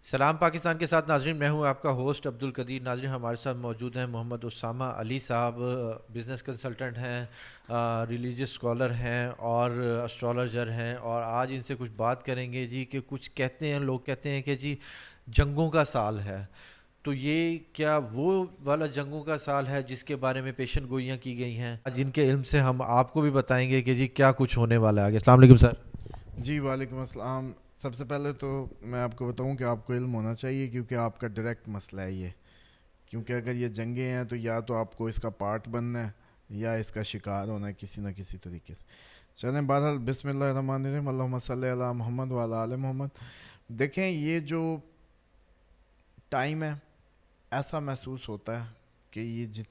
سلام پاکستان کے ساتھ ناظرین، میں ہوں آپ کا ہوسٹ عبد القدیر۔ ناظرین، ہمارے ساتھ موجود ہیں محمد اسامہ علی صاحب، بزنس کنسلٹنٹ ہیں، ریلیجس اسکالر ہیں اور اسٹرالوجر ہیں، اور آج ان سے کچھ بات کریں گے جی کہ کچھ کہتے ہیں، لوگ کہتے ہیں کہ جی جنگوں کا سال ہے، تو یہ کیا وہ والا جنگوں کا سال ہے جس کے بارے میں پیشن گوئیاں کی گئی ہیں؟ جن کے علم سے ہم آپ کو بھی بتائیں گے کہ جی کیا کچھ ہونے والا ہے آگے۔ السلام علیکم سر۔ جی وعلیکم السلام. سب سے پہلے تو میں آپ کو بتاؤں کہ آپ کو علم ہونا چاہیے کیونکہ آپ کا ڈائریکٹ مسئلہ ہے یہ. کیونکہ اگر یہ جنگیں ہیں تو یا تو آپ کو اس کا پارٹ بننا ہے یا اس کا شکار ہونا ہے کسی نہ کسی طریقے سے. چلیں بہرحال بسم اللہ الرحمن الرحیم، اللہم صلی علی محمد وعلی آل محمد. دیکھیں یہ جو ٹائم ہے ایسا محسوس ہوتا ہے کہ یہ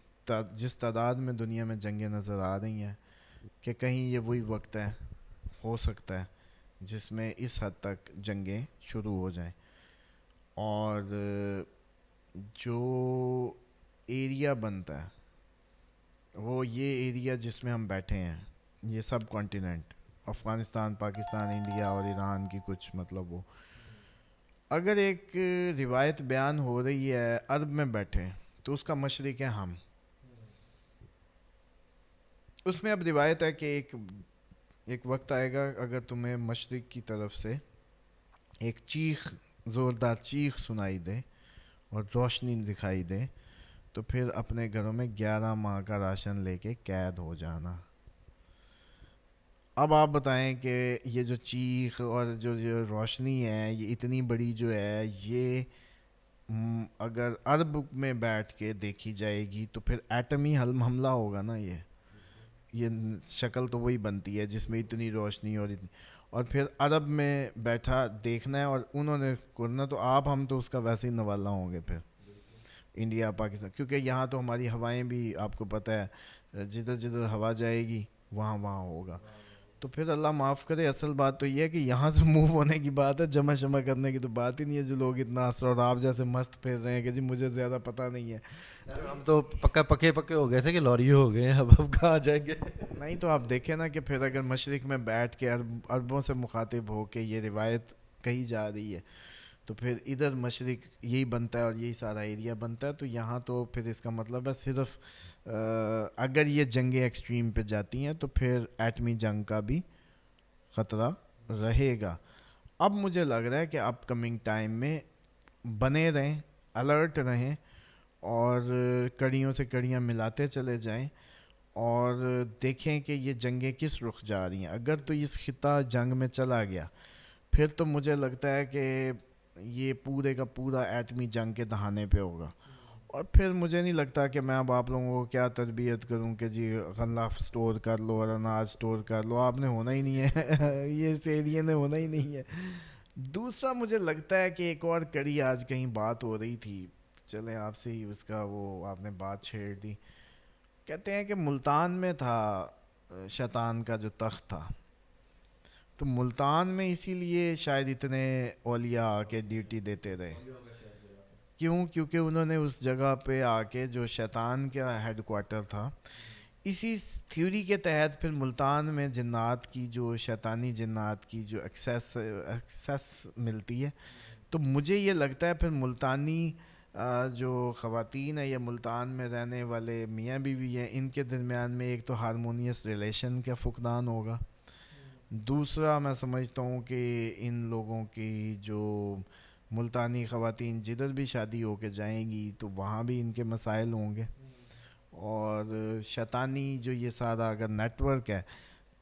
جس تعداد میں دنیا میں جنگیں نظر آ رہی ہیں کہ کہیں یہ وہی وقت ہے، ہو سکتا ہے جس میں اس حد تک جنگیں شروع ہو جائیں. اور جو ایریا بنتا ہے وہ یہ ایریا جس میں ہم بیٹھے ہیں، یہ سب کانٹیننٹ، افغانستان، پاکستان، انڈیا اور ایران کی کچھ مطلب وہ، اگر ایک روایت بیان ہو رہی ہے عرب میں بیٹھے تو اس کا مشرق ہے ہم. اس میں اب روایت ہے کہ ایک وقت آئے گا اگر تمہیں مشرق کی طرف سے ایک چیخ، زوردار چیخ سنائی دے اور روشنی دکھائی دے تو پھر اپنے گھروں میں 11 ماہ کا راشن لے کے قید ہو جانا. اب آپ بتائیں کہ یہ جو چیخ اور جو روشنی ہے یہ اتنی بڑی جو ہے، یہ اگر عرب میں بیٹھ کے دیکھی جائے گی تو پھر ایٹمی حملہ ہوگا نا. یہ شکل تو وہی بنتی ہے جس میں اتنی روشنی اور پھر عرب میں بیٹھا دیکھنا ہے اور انہوں نے کرنا تو آپ ہم تو اس کا ویسے ہی نوالا ہوں گے پھر انڈیا پاکستان. کیونکہ یہاں تو ہماری ہوائیں بھی آپ کو پتہ ہے جدھر جدھر ہوا جائے گی وہاں وہاں ہوگا. تو پھر اللہ معاف کرے، اصل بات تو یہ ہے کہ یہاں سے موو ہونے کی بات ہے، جمع شمع کرنے کی تو بات ہی نہیں ہے. جو لوگ اتنا اسراب جیسے مست پھر رہے ہیں کہ جی مجھے زیادہ پتہ نہیں ہے. سر ہم تو پکے ہو گئے تھے کہ لوری ہو گئے ہیں، اب کہاں جائیں گے؟ نہیں تو آپ دیکھیں نا کہ پھر اگر مشرق میں بیٹھ کے عربوں سے مخاطب ہو کے یہ روایت کہی جا رہی ہے تو پھر ادھر مشرق یہی بنتا ہے اور یہی سارا ایریا بنتا ہے. تو یہاں تو پھر اس کا مطلب ہے صرف اگر یہ جنگیں ایکسٹریم پہ جاتی ہیں تو پھر ایٹمی جنگ کا بھی خطرہ رہے گا. اب مجھے لگ رہا ہے کہ اپ کمنگ ٹائم میں بنے رہیں، الرٹ رہیں اور کڑیوں سے کڑیاں ملاتے چلے جائیں اور دیکھیں کہ یہ جنگیں کس رخ جا رہی ہیں. اگر تو اس خطہ جنگ میں چلا گیا پھر تو مجھے لگتا ہے کہ یہ پورے کا پورا ایٹمی جنگ کے دہانے پہ ہوگا. اور پھر مجھے نہیں لگتا کہ میں اب آپ لوگوں کو کیا تربیت کروں کہ جی غلہ سٹور کر لو اور اناج سٹور کر لو، آپ نے ہونا ہی نہیں ہے یہ اس ایریے نے ہونا ہی نہیں ہے. دوسرا مجھے لگتا ہے کہ ایک اور کڑی آج کہیں بات ہو رہی تھی، چلیں آپ سے ہی اس کا وہ آپ نے بات چھیڑ دی. کہتے ہیں کہ ملتان میں تھا شیطان کا جو تخت تھا، تو ملتان میں اسی لیے شاید اتنے اولیاء آ کے ڈیوٹی دیتے رہے. کیوں؟ کیونکہ انہوں نے اس جگہ پہ آ کے جو شیطان کا ہیڈ کوارٹر تھا، اسی تھیوری کے تحت پھر ملتان میں جنات کی، جو شیطانی جنات کی جو ایکسیس ملتی ہے. تو مجھے یہ لگتا ہے پھر ملتانی جو خواتین ہیں یا ملتان میں رہنے والے میاں بیوی ہیں، ان کے درمیان میں ایک تو ہارمونیس ریلیشن کا فقدان ہوگا. دوسرا میں سمجھتا ہوں کہ ان لوگوں کی جو ملتانی خواتین جدھر بھی شادی ہو کے جائیں گی تو وہاں بھی ان کے مسائل ہوں گے. اور شیطانی جو یہ سارا اگر نیٹ ورک ہے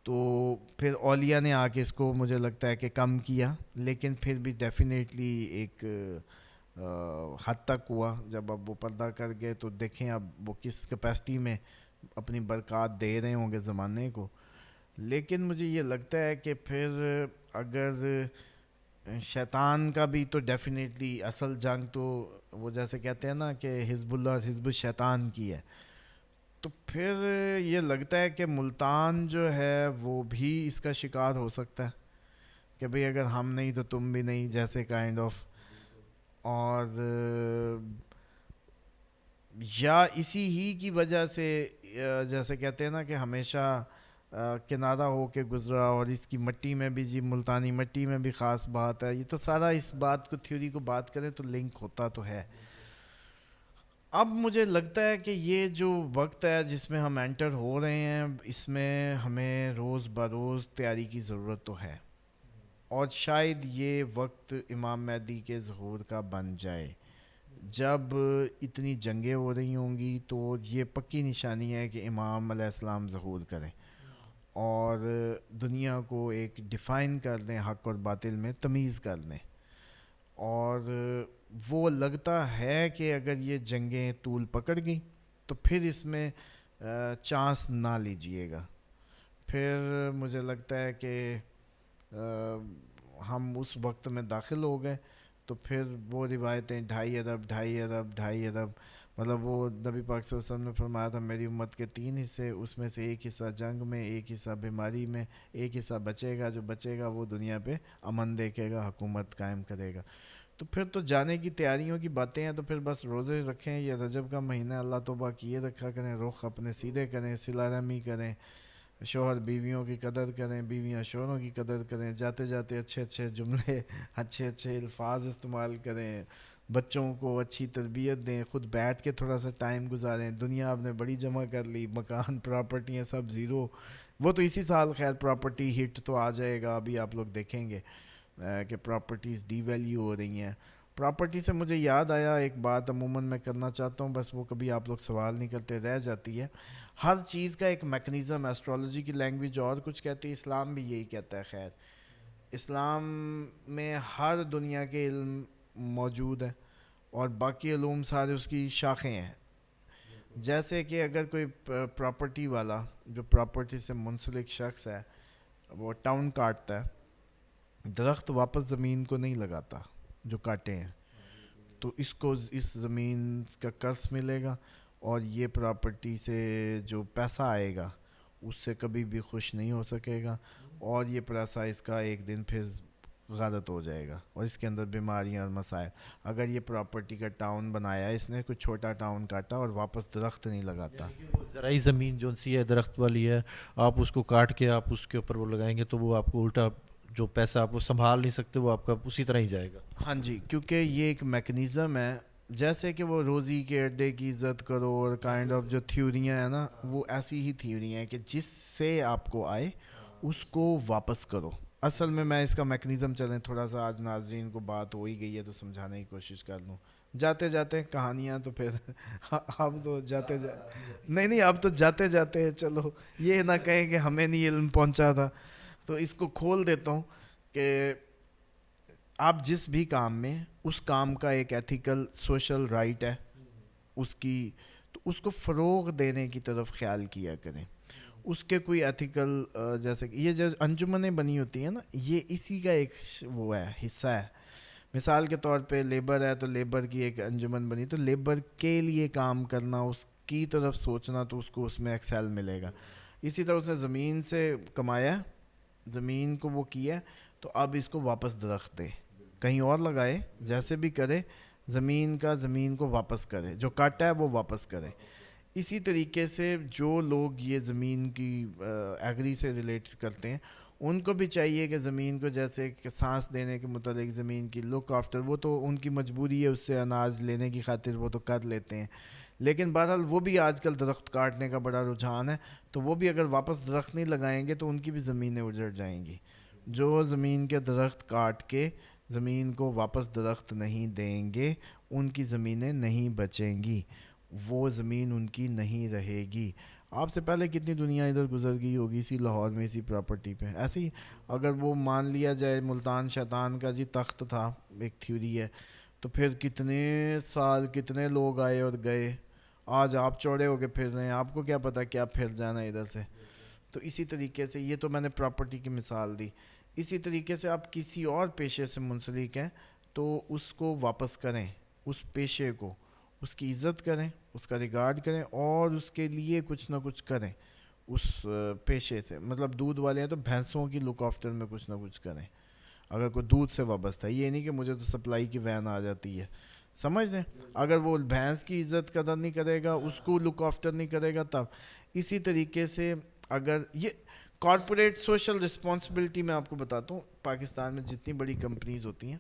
تو پھر اولیاء نے آ کے اس کو مجھے لگتا ہے کہ کم کیا، لیکن پھر بھی ڈیفینیٹلی ایک حد تک ہوا. جب اب وہ پردہ کر گئے تو دیکھیں اب وہ کس کیپیسٹی میں اپنی برکات دے رہے ہوں گے زمانے کو. لیکن مجھے یہ لگتا ہے کہ پھر اگر شیطان کا بھی تو ڈیفینیٹلی اصل جنگ تو وہ جیسے کہتے ہیں نا کہ حزب اللہ اور حزب الشیطان کی ہے، تو پھر یہ لگتا ہے کہ ملتان جو ہے وہ بھی اس کا شکار ہو سکتا ہے کہ بھئی اگر ہم نہیں تو تم بھی نہیں جیسے کائنڈ آف. اور یا اسی ہی کی وجہ سے جیسے کہتے ہیں نا کہ ہمیشہ کنارہ ہو کے گزرا، اور اس کی مٹی میں بھی جی ملتانی مٹی میں بھی خاص بات ہے. یہ تو سارا اس بات کو تھیوری کو بات کریں تو لنک ہوتا تو ہے. اب مجھے لگتا ہے کہ یہ جو وقت ہے جس میں ہم انٹر ہو رہے ہیں، اس میں ہمیں روز بروز تیاری کی ضرورت تو ہے، اور شاید یہ وقت امام مہدی کے ظہور کا بن جائے. جب اتنی جنگیں ہو رہی ہوں گی تو یہ پکی نشانی ہے کہ امام علیہ السلام ظہور کریں اور دنیا کو ایک ڈیفائن کر دیں، حق اور باطل میں تمیز کر دیں. اور وہ لگتا ہے کہ اگر یہ جنگیں طول پکڑ گئیں تو پھر اس میں چانس نہ لیجئے گا. پھر مجھے لگتا ہے کہ ہم اس وقت میں داخل ہو گئے تو پھر وہ روایتیں 2.5 ارب مطلب وہ نبی پاک صلی اللہ علیہ وسلم نے فرمایا تھا میری امت کے 3 حصے، اس میں سے ایک حصہ جنگ میں، ایک حصہ بیماری میں، ایک حصہ بچے گا. جو بچے گا وہ دنیا پہ امن دیکھے گا، حکومت قائم کرے گا. تو پھر تو جانے کی تیاریوں کی باتیں ہیں. تو پھر بس روزے رکھیں، یہ رجب کا مہینہ اللہ توبہ کیے رکھا کریں، رخ اپنے سیدھے کریں، صلہ رحمی کریں، شوہر بیویوں کی قدر کریں، بیویاں شوہروں کی قدر کریں، جاتے جاتے اچھے اچھے جملے اچھے اچھے الفاظ استعمال کریں، بچوں کو اچھی تربیت دیں، خود بیٹھ کے تھوڑا سا ٹائم گزاریں. دنیا آپ نے بڑی جمع کر لی، مکان پراپرٹیاں سب زیرو. وہ تو اسی سال خیر پراپرٹی ہٹ تو آ جائے گا، ابھی آپ لوگ دیکھیں گے کہ پراپرٹیز ڈی ویلیو ہو رہی ہیں. پراپرٹی سے مجھے یاد آیا ایک بات عموماً میں کرنا چاہتا ہوں، بس وہ کبھی آپ لوگ سوال نہیں کرتے، رہ جاتی ہے. ہر چیز کا ایک میکنزم، ایسٹرولوجی کی لینگویج اور کچھ کہتی ہے، اسلام بھی یہی کہتا ہے. خیر اسلام میں ہر دنیا کے علم موجود ہیں اور باقی علوم سارے اس کی شاخیں ہیں. جیسے کہ اگر کوئی پراپرٹی والا جو پراپرٹی سے منسلک شخص ہے وہ ٹاؤن کاٹتا ہے، درخت واپس زمین کو نہیں لگاتا جو کاٹے ہیں، تو اس کو اس زمین کا قرض ملے گا اور یہ پراپرٹی سے جو پیسہ آئے گا اس سے کبھی بھی خوش نہیں ہو سکے گا، اور یہ پیسہ اس کا ایک دن پھر غارت ہو جائے گا اور اس کے اندر بیماریاں اور مسائل. اگر یہ پراپرٹی کا ٹاؤن بنایا اس نے، کوئی چھوٹا ٹاؤن کاٹا اور واپس درخت نہیں لگاتا. یعنی کہ وہ زرعی زمین جو سی ہے درخت والی ہے، آپ اس کو کاٹ کے آپ اس کے اوپر وہ لگائیں گے تو وہ آپ کو الٹا جو پیسہ آپ وہ سنبھال نہیں سکتے وہ آپ کا اسی طرح ہی جائے گا. ہاں جی، کیونکہ یہ ایک میکنزم ہے. جیسے کہ وہ روزی کے اڈے کی عزت کرو اور کائنڈ آف جو تھیوریاں ہیں نا، وہ ایسی ہی تھیوریاں ہیں کہ جس سے آپ کو آئے اس کو واپس کرو. اصل میں اس کا میکنزم چلیں تھوڑا سا، آج ناظرین کو بات ہو ہی گئی ہے تو سمجھانے کی کوشش کر لوں. جاتے جاتے کہانیاں تو پھر اب تو جاتے نہیں اب تو جاتے جاتے چلو یہ نہ کہیں کہ ہمیں نہیں علم پہنچا تھا، تو اس کو کھول دیتا ہوں کہ آپ جس بھی کام میں، اس کام کا ایک ایتھیکل سوشل رائٹ ہے اس کی، تو اس کو فروغ دینے کی طرف خیال کیا کریں. اس کے کوئی ایتھیکل جیسے کہ یہ جو انجمنیں بنی ہوتی ہیں نا، یہ اسی کا ایک وہ ہے، حصہ ہے. مثال کے طور پہ لیبر ہے تو لیبر کی ایک انجمن بنی، تو لیبر کے لیے کام کرنا، اس کی طرف سوچنا، تو اس کو اس میں ایکسل ملے گا. اسی طرح اس نے زمین سے کمایا، زمین کو وہ کیا، تو اب اس کو واپس درخت دے، کہیں اور لگائے، جیسے بھی کرے زمین کو واپس کرے، جو کاٹا ہے وہ واپس کرے. اسی طریقے سے جو لوگ یہ زمین کی ایگری سے ریلیٹ کرتے ہیں ان کو بھی چاہیے کہ زمین کو جیسے کہ سانس دینے کے متعلق زمین کی لک آفٹر، وہ تو ان کی مجبوری ہے، اس سے اناج لینے کی خاطر وہ تو کر لیتے ہیں، لیکن بہرحال وہ بھی آج کل درخت کاٹنے کا بڑا رجحان ہے، تو وہ بھی اگر واپس درخت نہیں لگائیں گے تو ان کی بھی زمینیں اجڑ جائیں گی. جو زمین کے درخت کاٹ کے زمین کو واپس درخت نہیں دیں گے ان کی زمینیں نہیں بچیں گی، وہ زمین ان کی نہیں رہے گی. آپ سے پہلے کتنی دنیا ادھر گزر گئی ہوگی اسی لاہور میں اسی پراپرٹی پہ. ایسے ہی اگر وہ مان لیا جائے ملتان شیطان کا جی تخت تھا، ایک تھیوری ہے، تو پھر کتنے سال کتنے لوگ آئے اور گئے. آج آپ چوڑے ہو کے پھر رہے ہیں، آپ کو کیا پتہ کیا پھر جانا ادھر سے. تو اسی طریقے سے یہ تو میں نے پراپرٹی کی مثال دی. اسی طریقے سے آپ کسی اور پیشے سے منسلک ہیں تو اس کو واپس کریں، اس پیشے کو، اس کی عزت کریں، اس کا ریگارڈ کریں اور اس کے لیے کچھ نہ کچھ کریں اس پیشے سے. مطلب دودھ والے ہیں تو بھینسوں کی لک آفٹر میں کچھ نہ کچھ کریں. اگر کوئی دودھ سے وابستہ ہے، یہ نہیں کہ مجھے تو سپلائی کی وین آ جاتی ہے، سمجھ لیں. اگر وہ بھینس کی عزت قدر نہیں کرے گا، اس کو لک آفٹر نہیں کرے گا، تب اسی طریقے سے اگر یہ کارپوریٹ سوشل رسپانسبلٹی میں آپ کو بتاتا ہوں, پاکستان میں جتنی بڑی کمپنیز ہوتی ہیں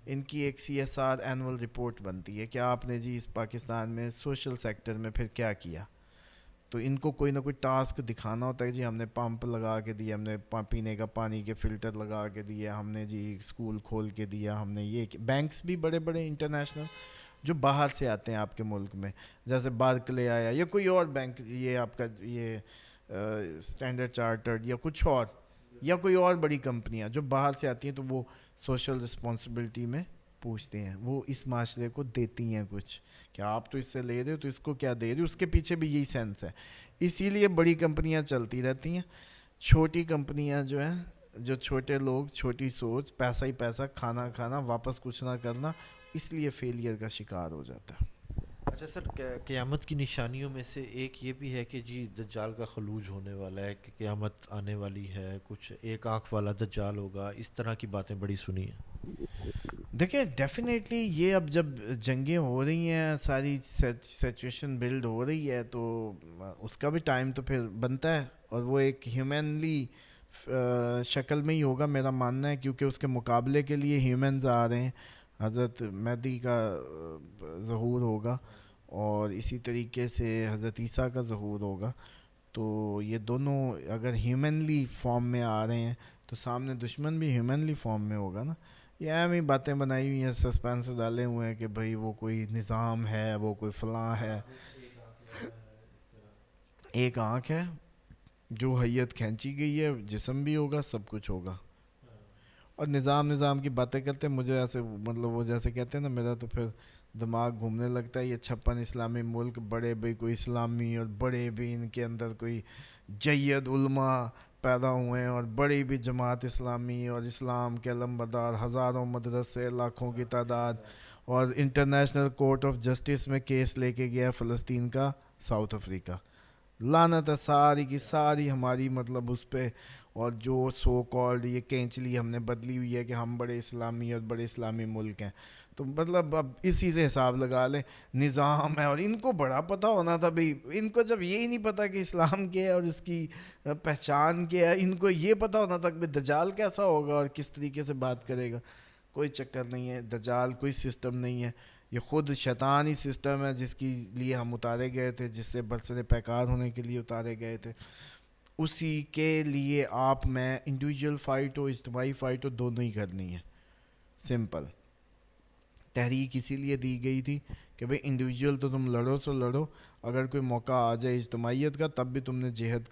ان کی ایک CSR اینول رپورٹ بنتی ہے کہ آپ نے جی اس پاکستان میں سوشل سیکٹر میں پھر کیا کیا. تو ان کو کوئی نہ کوئی ٹاسک دکھانا ہوتا ہے, جی ہم نے پمپ لگا کے دیا, ہم نے پینے کا پانی کے فلٹر لگا کے دیا, ہم نے جی اسکول کھول کے دیا, ہم نے یہ. بینکس بھی بڑے بڑے انٹرنیشنل جو باہر سے آتے ہیں آپ کے ملک میں, جیسے بارکلے آیا یا کوئی اور بینک, یہ آپ کا یہ اسٹینڈرڈ چارٹرڈ یا کچھ اور, یا کوئی اور بڑی کمپنیاں جو باہر سے آتی ہیں, تو وہ سوشل رسپانسبلٹی میں پوچھتے ہیں, وہ اس معاشرے کو دیتی ہیں کچھ کہ آپ تو اس سے لے رہے ہو تو اس کو کیا دے رہے ہو, اس کے پیچھے بھی یہی سینس ہے. اسی لیے بڑی کمپنیاں چلتی رہتی ہیں, چھوٹی کمپنیاں جو ہیں, جو چھوٹے لوگ, چھوٹی سوچ, پیسہ ہی پیسہ, کھانا کھانا, واپس کچھ نہ کرنا, اس لیے فیلئر کا شکار ہو جاتا ہے. اچھا سر, قیامت کی نشانیوں میں سے ایک یہ بھی ہے کہ جی دجال کا خلوج ہونے والا ہے, کہ قیامت آنے والی ہے, کچھ ایک آنکھ والا دجال ہوگا, اس طرح کی باتیں بڑی سنی ہیں. دیکھیں ڈیفینیٹلی یہ اب جب جنگیں ہو رہی ہیں, ساری سچویشن بلڈ ہو رہی ہے, تو اس کا بھی ٹائم تو پھر بنتا ہے, اور وہ ایک ہیومنلی شکل میں ہی ہوگا میرا ماننا ہے, کیونکہ اس کے مقابلے کے لیے ہیومنز آ رہے ہیں. حضرت مہدی کا ظہور ہوگا اور اسی طریقے سے حضرت عیسیٰ کا ظہور ہوگا, تو یہ دونوں اگر ہیومنلی فارم میں آ رہے ہیں تو سامنے دشمن بھی ہیومنلی فارم میں ہوگا نا. یہ اہم ہی باتیں بنائی ہوئی ہیں, سسپینس ڈالے ہوئے ہیں کہ بھائی وہ کوئی نظام ہے, وہ کوئی فلاں ہے, ایک آنکھ ہے جو حیت کھینچی گئی ہے, جسم بھی ہوگا, سب کچھ ہوگا. اور نظام کی باتیں کرتے ہیں, مجھے ایسے مطلب وہ جیسے کہتے ہیں نا, میرا تو پھر دماغ گھومنے لگتا ہے. یہ 56 اسلامی ملک, بڑے بھی کوئی اسلامی اور بڑے بھی ان کے اندر کوئی جید علماء پیدا ہوئے ہیں, اور بڑی بھی جماعت اسلامی اور اسلام کے علمبردار, ہزاروں مدرسے, لاکھوں کی تعداد, اور انٹرنیشنل کورٹ آف جسٹس میں کیس لے کے گیا فلسطین کا ساؤتھ افریقہ. لعنت ہے ساری کی ساری ہماری مطلب اس پہ, اور جو سو کالڈ یہ کینچلی ہم نے بدلی ہوئی ہے کہ ہم بڑے اسلامی اور بڑے اسلامی ملک ہیں. تو مطلب اب اسی سے حساب لگا لیں, نظام ہے, اور ان کو بڑا پتہ ہونا تھا بھائی. ان کو جب یہی نہیں پتہ کہ اسلام کیا ہے اور اس کی پہچان کیا ہے, ان کو یہ پتہ ہونا تھا کہ دجال کیسا ہوگا اور کس طریقے سے بات کرے گا. کوئی چکر نہیں ہے, دجال کوئی سسٹم نہیں ہے, یہ خود شیطان ہی سسٹم ہے جس کے لیے ہم اتارے گئے تھے, جس سے برسر پیکار ہونے کے لیے اتارے گئے تھے. اسی کے لیے آپ میں انڈیویجول فائٹ ہو, اجتماعی فائٹ ہو, دونوں ہی کرنی ہے. سمپل. تحریک اسی لیے دی گئی تھی کہ بھئی انڈیویجول تو تم لڑو سو لڑو, اگر کوئی موقع آ جائے اجتماعیت کا تب بھی تم نے جہاد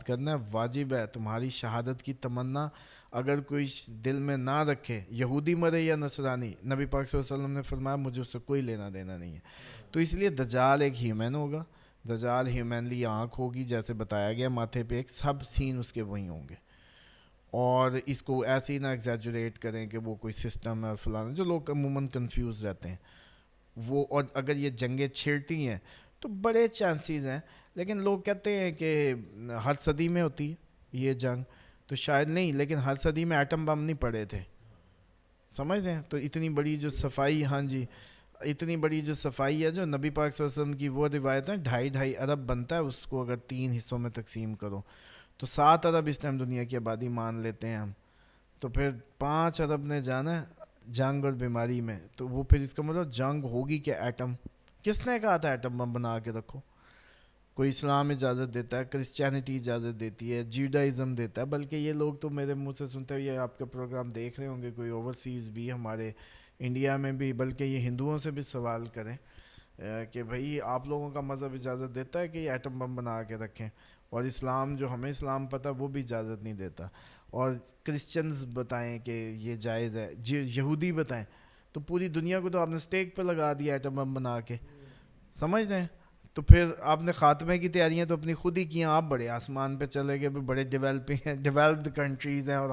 کرنا ہے, واجب ہے. تمہاری شہادت کی تمنا اگر کوئی دل میں نہ رکھے, یہودی مرے یا نصرانی, نبی پاک صلی اللہ علیہ وسلم نے فرمایا مجھے اس سے کوئی لینا دینا نہیں ہے. تو اس لیے دجال ایک ہیومن ہوگا, دجال ہیومنلی آنکھ ہوگی جیسے بتایا گیا, ماتھے پہ ایک سب سین اس کے وہی ہوں گے. اور اس کو ایسے ہی نہ ایگزیجوریٹ کریں کہ وہ کوئی سسٹم ہے اور فلانا, جو لوگ عموماً کنفیوز رہتے ہیں وہ. اور اگر یہ جنگیں چھڑتی ہیں تو بڑے چانسز ہیں, لیکن لوگ کہتے ہیں کہ ہر صدی میں ہوتی ہے یہ جنگ, تو شاید نہیں, لیکن ہر صدی میں ایٹم بم نہیں پڑے تھے, سمجھتے ہیں. تو اتنی بڑی جو صفائی, ہاں جی, اتنی بڑی جو صفائی ہے جو نبی پاک صلی اللہ علیہ وسلم کی وہ روایت ہے, 2.5 ارب بنتا ہے, اس کو اگر 3 حصوں میں تقسیم کرو تو 7 ارب اس ٹائم دنیا کی آبادی مان لیتے ہیں ہم. تو پھر 5 ارب نے جانا ہے جنگ اور بیماری میں, تو وہ پھر اس کا مطلب جنگ ہوگی کہ ایٹم. کس نے کہا تھا ایٹم بم بنا کے رکھو؟ کوئی اسلام اجازت دیتا ہے, کرسچینٹی اجازت دیتی ہے, جیوڈائزم دیتا ہے. بلکہ یہ لوگ تو میرے منہ سے سنتے ہوئے آپ کا پروگرام دیکھ رہے ہوں گے, کوئی اوورسیز بھی, ہمارے انڈیا میں بھی, بلکہ یہ ہندوؤں سے بھی سوال کریں کہ بھئی آپ لوگوں کا مذہب اجازت دیتا ہے کہ یہ ایٹم بم بنا کے رکھیں, اور اسلام جو ہمیں اسلام پتہ وہ بھی اجازت نہیں دیتا. اور کرسچنز بتائیں کہ یہ جائز ہے, یہودی بتائیں, تو پوری دنیا کو تو آپ نے اسٹیک پہ لگا دیا ایٹم بم بنا کے, سمجھ رہے ہیں. تو پھر آپ نے خاتمے کی تیاریاں تو اپنی خود ہی کی ہیں, آپ بڑے آسمان پہ چلے گئے, بڑے ڈیولپڈ کنٹریز ہیں, اور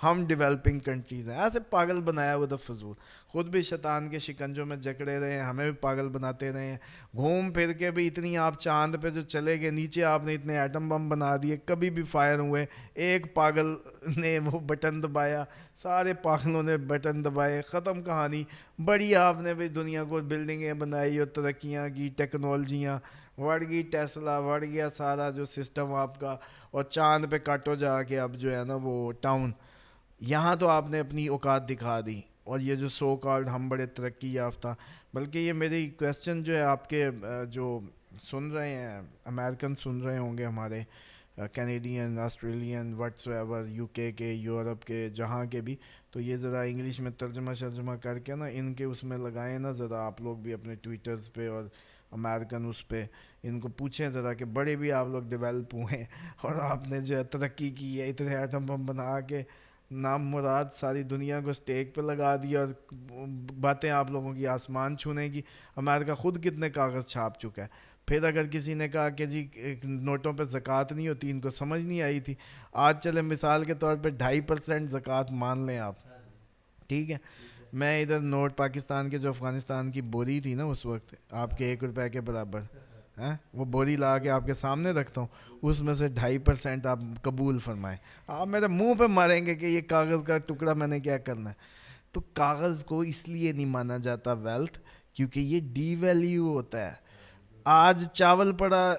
ہم ڈیولپنگ کنٹریز ہیں. ایسے پاگل بنایا ہوا تھا فضول, خود بھی شیطان کے شکنجوں میں جکڑے رہے ہیں, ہمیں بھی پاگل بناتے رہے ہیں. گھوم پھر کے بھی اتنی آپ چاند پہ جو چلے گئے, نیچے آپ نے اتنے ایٹم بم بنا دیے, کبھی بھی فائر ہوئے, ایک پاگل نے وہ بٹن دبایا, سارے پاگلوں نے بٹن دبائے, ختم کہانی. بڑی آپ نے بھی دنیا کو بلڈنگیں بنائی اور ترقیاں کی, ٹیکنالوجیاں بڑھ گئی, ٹیسلا بڑھ گیا, سارا جو سسٹم آپ کا, اور چاند پہ کاٹو جا کے اب جو ہے نا وہ ٹاؤن. یہاں تو آپ نے اپنی اوقات دکھا دی, اور یہ جو سو کالڈ ہم بڑے ترقی یافتہ. بلکہ یہ میری کویسچن جو ہے آپ کے جو سن رہے ہیں امریکن سن رہے ہوں گے, ہمارے Canadian, Australian, what's ever, you کے, یورپ کے, جہاں کے بھی, تو یہ ذرا انگلش میں ترجمہ کر کے نا ان کے اس میں لگائیں نا ذرا, آپ لوگ بھی اپنے ٹویٹرز پہ اور امریکن اس پہ ان کو پوچھیں ذرا کہ بڑے بھی آپ لوگ ڈیولپ ہوئے اور آپ نے جو ہے ترقی کی ہے, اتنے ایٹم بم بنا کے نام مراد ساری دنیا کو اسٹیک پہ لگا دیا, اور باتیں آپ لوگوں کی آسمان چھونے کی. امریکہ خود کتنے کاغذ چھاپ چکا ہے. پھر اگر کسی نے کہا کہ جی نوٹوں پہ زکوٰۃ نہیں ہوتی, ان کو سمجھ نہیں آئی تھی. آج چلے مثال کے طور پہ 2.5% زکوٰۃ مان لیں آپ, ٹھیک ہے. میں ادھر نوٹ پاکستان کے جو افغانستان کی بوری تھی نا اس وقت آپ کے 1 روپے کے برابر, وہ بوری لا کے آپ کے سامنے رکھتا ہوں, اس میں سے 2.5% آپ قبول فرمائیں. آپ میرے منہ پہ ماریں گے کہ یہ کاغذ کا ٹکڑا میں نے کیا کرنا ہے. تو کاغذ کو اس لیے نہیں مانا جاتا ویلتھ, کیونکہ یہ ڈی ویلیو ہوتا ہے. آج چاول پڑا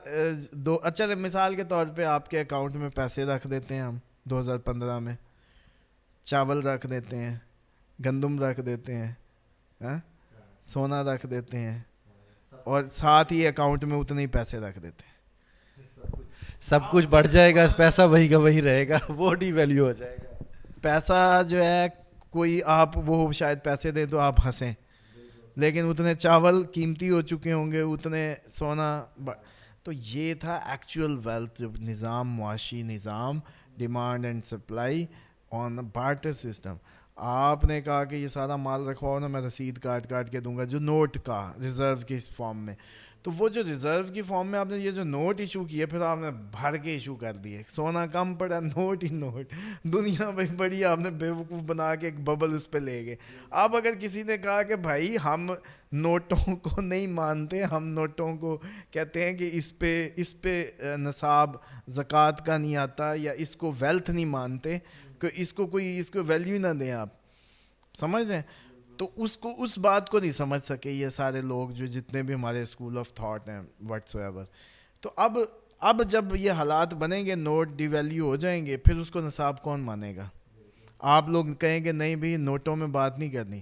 اچھا مثال کے طور پہ آپ کے اکاؤنٹ میں پیسے رکھ دیتے ہیں ہم 2015 میں, چاول رکھ دیتے ہیں, گندم رکھ دیتے ہیں, سونا رکھ دیتے ہیں, اور ساتھ ہی اکاؤنٹ میں اتنے ہی پیسے رکھ دیتے ہیں. سب کچھ بڑھ جائے گا, پیسہ وہی کا وہی رہے گا, وہ ڈی ویلیو ہو جائے گا. پیسہ جو ہے کوئی آپ وہ شاید پیسے دیں تو آپ ہنسیں, لیکن اتنے چاول قیمتی ہو چکے ہوں گے, اتنے سونا. تو یہ تھا ایکچوئل ویلتھ, جو نظام, معاشی نظام, demand and supply on barter system. آپ نے کہا کہ یہ سارا مال رکھواؤ نا, میں رسید کاٹ کے دوں گا, جو نوٹ کا ریزرو کی فارم میں. تو وہ جو ریزرو کی فارم میں آپ نے یہ جو نوٹ ایشو کیے, پھر آپ نے بھر کے ایشو کر دیے, سونا کم پڑا, نوٹ ہی نوٹ, دنیا میں بڑی آپ نے بیوقوف بنا کے ایک ببل اس پہ لے گئے. اب اگر کسی نے کہا کہ بھائی ہم نوٹوں کو نہیں مانتے, ہم نوٹوں کو کہتے ہیں کہ اس پہ نصاب زکوٰۃ کا نہیں آتا, یا اس کو ویلتھ نہیں مانتے, کہ اس کو ویلیو نہ دیں, آپ سمجھ رہے ہیں. تو اس بات کو نہیں سمجھ سکے یہ سارے لوگ, جو جتنے بھی ہمارے اسکول آف تھاٹ ہیں وٹس ایور. تو اب جب یہ حالات بنیں گے, نوٹ ڈی ویلیو ہو جائیں گے, پھر اس کو نصاب کون مانے گا. آپ لوگ کہیں گے نہیں بھائی نوٹوں میں بات نہیں کرنی,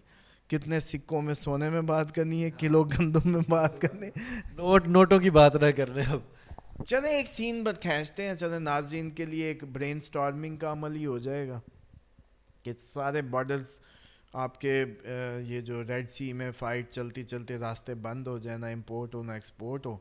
کتنے سکوں میں سونے میں بات کرنی ہے, کلو گندم میں بات کرنی, نوٹوں کی بات نہ کر رہے ہیں. اب چلیں ایک سین پر کھینچتے ہیں, چلیں ناظرین کے لیے ایک برین سٹارمنگ کا عمل ہی ہو جائے گا کہ سارے بارڈرز آپ کے یہ جو ریڈ سی میں فائٹ چلتے راستے بند ہو جائے, نہ امپورٹ ہو نہ ایکسپورٹ ہو,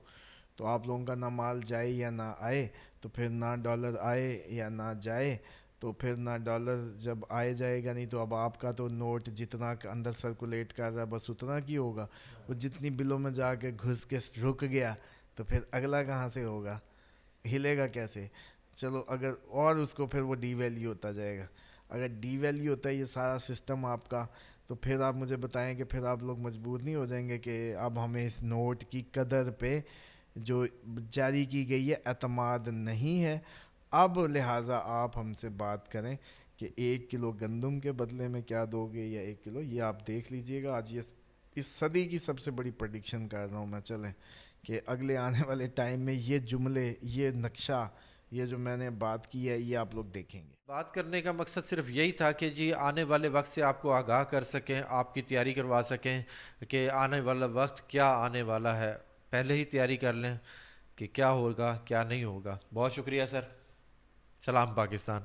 تو آپ لوگوں کا نہ مال جائے یا نہ آئے, تو پھر نہ ڈالر آئے یا نہ جائے, تو پھر نہ ڈالر جب آئے جائے گا نہیں, تو اب آپ کا تو نوٹ جتنا اندر سرکولیٹ کر رہا ہے بس اتنا کی ہوگا, وہ جتنی بلوں میں جا کے گھس کے رک گیا, تو پھر اگلا کہاں سے ہوگا, ہلے گا کیسے. چلو اگر اور اس کو پھر وہ ڈی ویلیو ہوتا جائے گا. اگر ڈی ویلیو ہوتا ہے یہ سارا سسٹم آپ کا, تو پھر آپ مجھے بتائیں کہ پھر آپ لوگ مجبور نہیں ہو جائیں گے کہ اب ہمیں اس نوٹ کی قدر پہ جو جاری کی گئی ہے اعتماد نہیں ہے. اب لہٰذا آپ ہم سے بات کریں کہ 1 کلو گندم کے بدلے میں کیا دو گے, یا 1 کلو, یہ آپ دیکھ لیجئے گا. آج یہ اس صدی کی سب سے بڑی پریڈکشن کر رہا ہوں میں, چلیں کہ اگلے آنے والے ٹائم میں یہ جملے, یہ نقشہ, یہ جو میں نے بات کی ہے, یہ آپ لوگ دیکھیں گے. بات کرنے کا مقصد صرف یہی تھا کہ جی آنے والے وقت سے آپ کو آگاہ کر سکیں, آپ کی تیاری کروا سکیں کہ آنے والا وقت کیا آنے والا ہے, پہلے ہی تیاری کر لیں کہ کیا ہوگا کیا نہیں ہوگا. بہت شکریہ سر. سلام پاکستان.